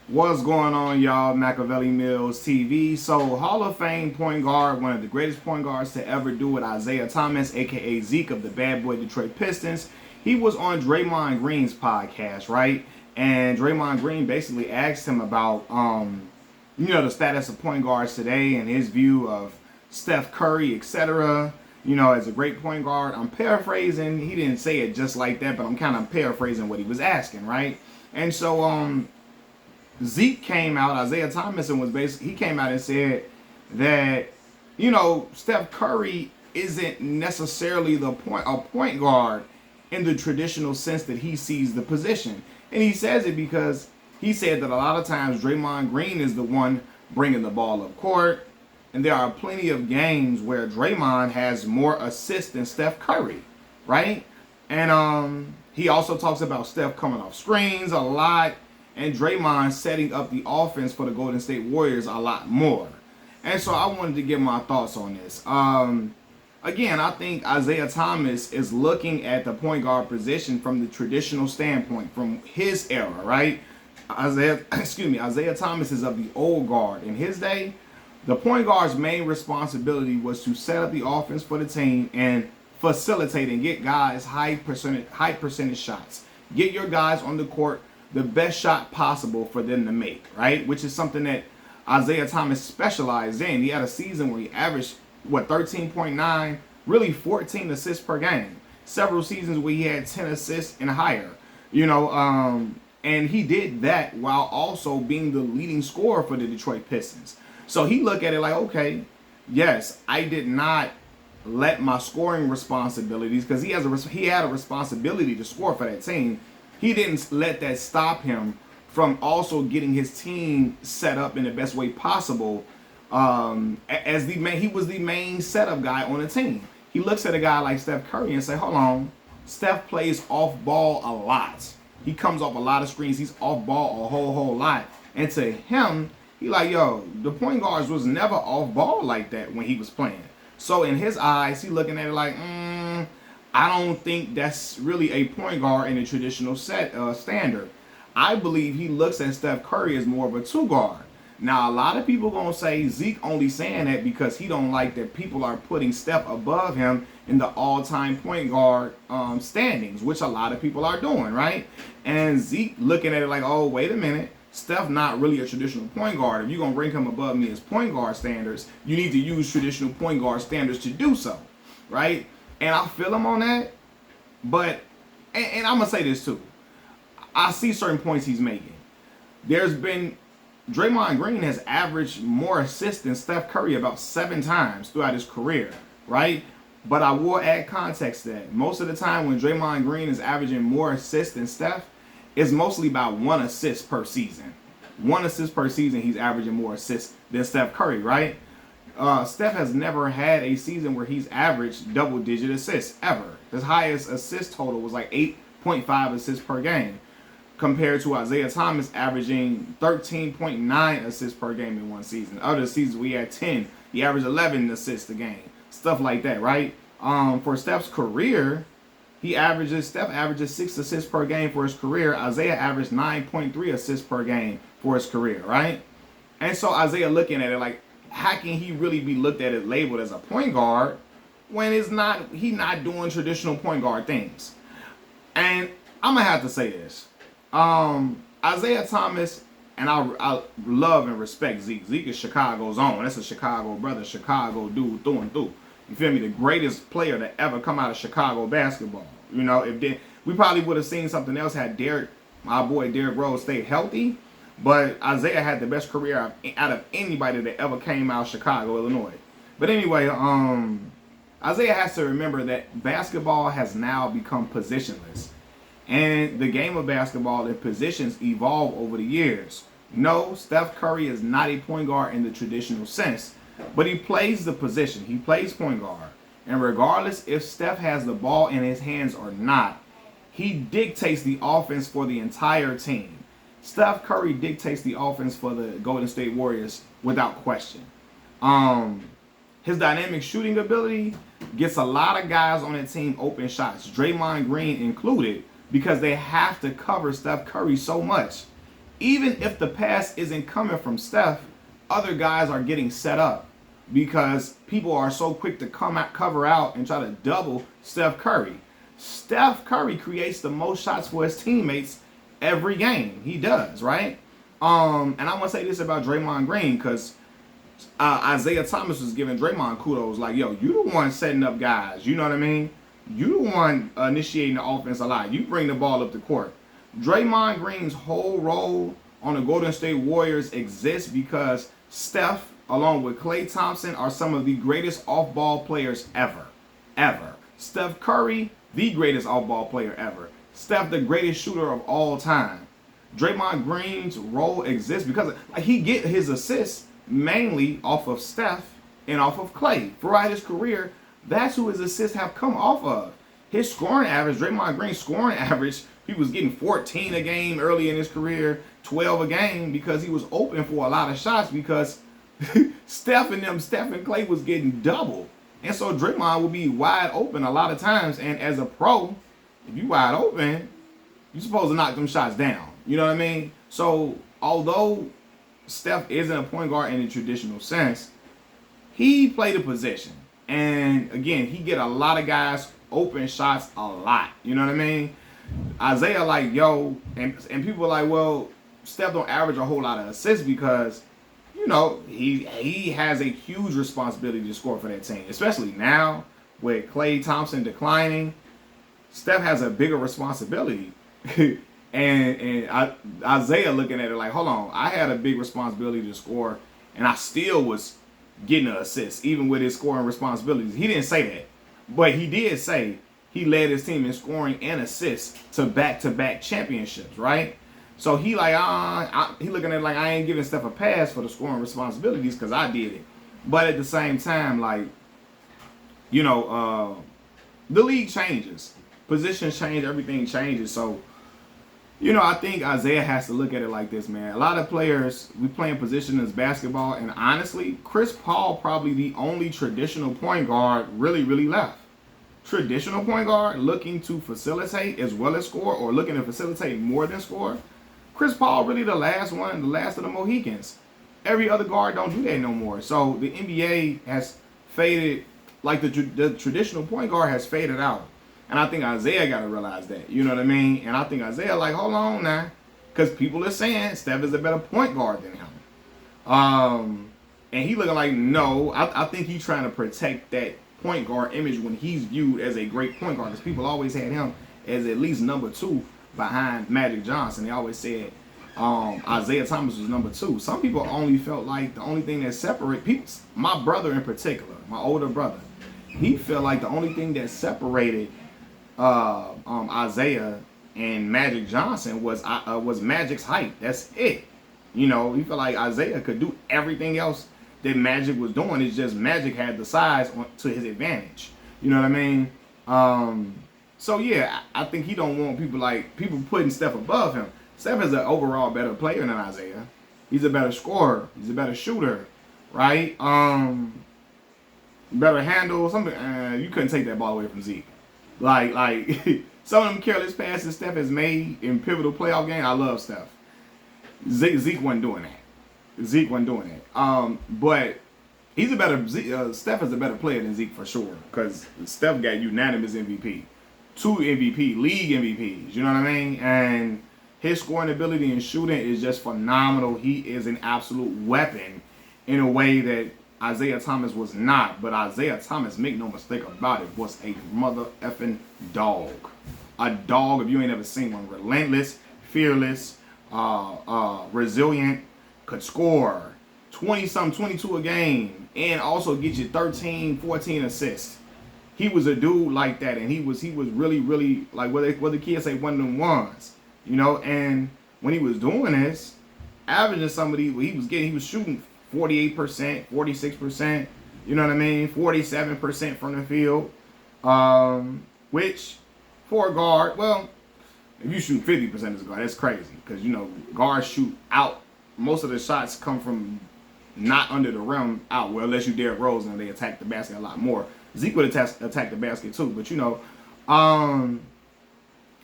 What's going on, y'all? Machiavelli Mills TV. So, Hall of Fame point guard, one of the greatest point guards to ever do it, Isiah Thomas, aka Zeke of the Bad Boy Detroit Pistons. He was on Draymond Green's podcast, right? And Draymond Green basically asked him about, the status of point guards today and his view of Steph Curry, etc. As a great point guard. I'm paraphrasing. He didn't say it just like that, but I'm kind of paraphrasing what he was asking, right? And so, Zeke came out, Isiah Thomas, and he came out and said that, Steph Curry isn't necessarily a point guard in the traditional sense that he sees the position. And he says it because he said that a lot of times Draymond Green is the one bringing the ball up court. And there are plenty of games where Draymond has more assists than Steph Curry, right? And he also talks about Steph coming off screens a lot and Draymond setting up the offense for the Golden State Warriors a lot more. And so I wanted to get my thoughts on this. Again, I think Isiah Thomas is looking at the point guard position from the traditional standpoint, from his era, right? Isiah Thomas is of the old guard. In his day, the point guard's main responsibility was to set up the offense for the team and facilitate and get guys high percentage shots. Get your guys on the court the best shot possible for them to make, right? Which is something that Isiah Thomas specialized in. He had a season where he averaged, 13.9, really 14 assists per game. Several seasons where he had 10 assists and higher, and he did that while also being the leading scorer for the Detroit Pistons. So he looked at it like, okay, yes, I did not let my scoring responsibilities, because he had a responsibility to score for that team. He didn't let that stop him from also getting his team set up in the best way possible. He was the main setup guy on the team. He looks at a guy like Steph Curry and say, hold on, Steph plays off ball a lot. He comes off a lot of screens. He's off ball a whole lot. And to him, he like, yo, the point guards was never off ball like that when he was playing. So in his eyes, he looking at it like, I don't think that's really a point guard in a traditional standard. I believe he looks at Steph Curry as more of a two guard. Now, a lot of people gonna say Zeke only saying that because he don't like that people are putting Steph above him in the all-time point guard standings, which a lot of people are doing, right? And Zeke looking at it like, oh, wait a minute, Steph not really a traditional point guard. If you're gonna rank him above me as point guard standards, you need to use traditional point guard standards to do so, right? And I feel him on that, but, and I'm going to say this too. I see certain points he's making. Draymond Green has averaged more assists than Steph Curry about 7 times throughout his career, right? But I will add context to that. Most of the time when Draymond Green is averaging more assists than Steph, it's mostly about 1 assist per season. 1 assist per season, he's averaging more assists than Steph Curry, right? Steph has never had a season where he's averaged double-digit assists, ever. His highest assist total was like 8.5 assists per game, compared to Isiah Thomas averaging 13.9 assists per game in one season. Other seasons we had 10. He averaged 11 assists a game. Stuff like that, right? For Steph's career, Steph averages 6 assists per game for his career. Isiah averaged 9.3 assists per game for his career, right? And so Isiah looking at it like, how can he really be looked at and labeled as a point guard when he's not doing traditional point guard things? And I'm gonna have to say this. Isiah Thomas, and I love and respect Zeke. Zeke is Chicago's own. That's a Chicago brother, Chicago dude through and through. You feel me? The greatest player to ever come out of Chicago basketball. We probably would have seen something else had my boy Derrick Rose stayed healthy. But Isiah had the best career out of anybody that ever came out of Chicago, Illinois. But anyway, Isiah has to remember that basketball has now become positionless. And the game of basketball and positions evolve over the years. No, Steph Curry is not a point guard in the traditional sense, but he plays the position. He plays point guard. And regardless if Steph has the ball in his hands or not, he dictates the offense for the entire team. Steph Curry dictates the offense for the Golden State Warriors without question. His dynamic shooting ability gets a lot of guys on that team open shots, Draymond Green included, because they have to cover Steph Curry so much. even if the pass isn't coming from Steph, other guys are getting set up because people are so quick to come out, cover out, and try to double Steph Curry. Steph Curry creates the most shots for his teammates every game. He does, right? And I want to say this about Draymond Green because Isiah Thomas was giving Draymond kudos, like, yo, you the one setting up guys. You know what I mean? You the one initiating the offense a lot. You bring the ball up the court. Draymond Green's whole role on the Golden State Warriors exists because Steph, along with Klay Thompson, are some of the greatest off-ball players ever. Ever. Steph Curry, the greatest off-ball player ever. Steph, the greatest shooter of all time. Draymond Green's role exists because he get his assists mainly off of Steph and off of Klay. Throughout his career, that's who his assists have come off of. His scoring average, Draymond Green's scoring average, he was getting 14 a game early in his career, 12 a game because he was open for a lot of shots because Steph and Klay was getting double. And so Draymond would be wide open a lot of times. And as a pro, if you wide open, you're supposed to knock them shots down. You know what I mean? So although Steph isn't a point guard in the traditional sense, he played a position. And again, he get a lot of guys open shots a lot. You know what I mean? Isiah like, yo, and people are like, well, Steph don't average a whole lot of assists because, you know, he has a huge responsibility to score for that team. Especially now with Klay Thompson declining, Steph has a bigger responsibility. and Isiah looking at it like, hold on, I had a big responsibility to score, and I still was getting an assist, even with his scoring responsibilities. He didn't say that, but he did say he led his team in scoring and assists to back-to-back championships, right? So he like, he looking at it like, I ain't giving Steph a pass for the scoring responsibilities because I did it. But at the same time, like, you know, the league changes. Positions change, everything changes. So, you know, I think Isiah has to look at it like this, man. A lot of players, we playing positionless basketball, and honestly, Chris Paul probably the only traditional point guard really left. Traditional point guard looking to facilitate as well as score, or looking to facilitate more than score. Chris Paul really the last one, the last of the Mohicans. Every other guard don't do that no more. So the NBA has faded, like the traditional point guard has faded out. And I think Isiah got to realize that. You know what I mean? And I think Isiah like, hold on now. Because people are saying Steph is a better point guard than him. And he looking like, no. I think he's trying to protect that point guard image when he's viewed as a great point guard. Because people always had him as at least number 2 behind Magic Johnson. They always said Isiah Thomas was number 2. Some people only felt like the only thing that separate people, my brother in particular, my older brother, he felt like the only thing that separated Isiah and Magic Johnson was Magic's height. That's it. You know, he felt like Isiah could do everything else that Magic was doing. It's just Magic had the size to his advantage. You know what I mean? So yeah, I think he don't want people putting Steph above him. Steph is an overall better player than Isiah. He's a better scorer. He's a better shooter, right? Better handle. Something you couldn't take that ball away from Zeke. Like some of them careless passes Steph has made in pivotal playoff games. I love Steph. Zeke wasn't doing that. But he's a better. Steph is a better player than Zeke for sure. Because Steph got unanimous MVP, 2 MVP, league MVPs. You know what I mean? And his scoring ability and shooting is just phenomenal. He is an absolute weapon in a way that Isiah Thomas was not. But Isiah Thomas, make no mistake about it, was a mother effing dog. A dog, if you ain't ever seen one. Relentless, fearless, resilient, could score 20-something, 22 a game, and also get you 13, 14 assists. He was a dude like that, and he was really like what the kids say, one of them ones. You know, and when he was doing this, averaging somebody, he was shooting 48%, 46%, you know what I mean? 47% from the field, which for a guard, well, if you shoot 50% as a guard, that's crazy because, you know, guards shoot out. Most of the shots come from not under the rim out. Well, unless you Derrick Rose and they attack the basket a lot more. Zeke would attack the basket too, but, you know,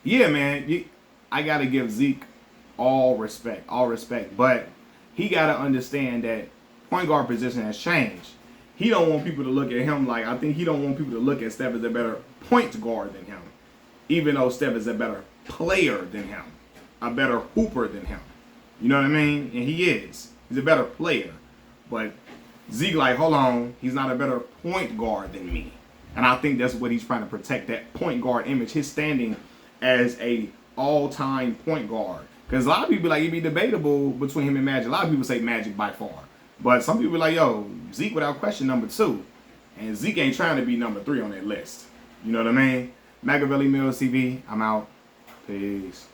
yeah, man, I got to give Zeke All respect, all respect. But he got to understand that point guard position has changed. He don't want people to look at him like, I think he don't want people to look at Steph as a better point guard than him, even though Steph is a better player than him, a better hooper than him. You know what I mean? And he is. He's a better player. But Zeke, like, hold on, he's not a better point guard than me. And I think that's what he's trying to protect, that point guard image, his standing as a all-time point guard. Because a lot of people, like, it'd be debatable between him and Magic. A lot of people say Magic by far. But some people are like, yo, Zeke without question number 2. And Zeke ain't trying to be number 3 on that list. You know what I mean? Machiavelli Mills TV, I'm out. Peace.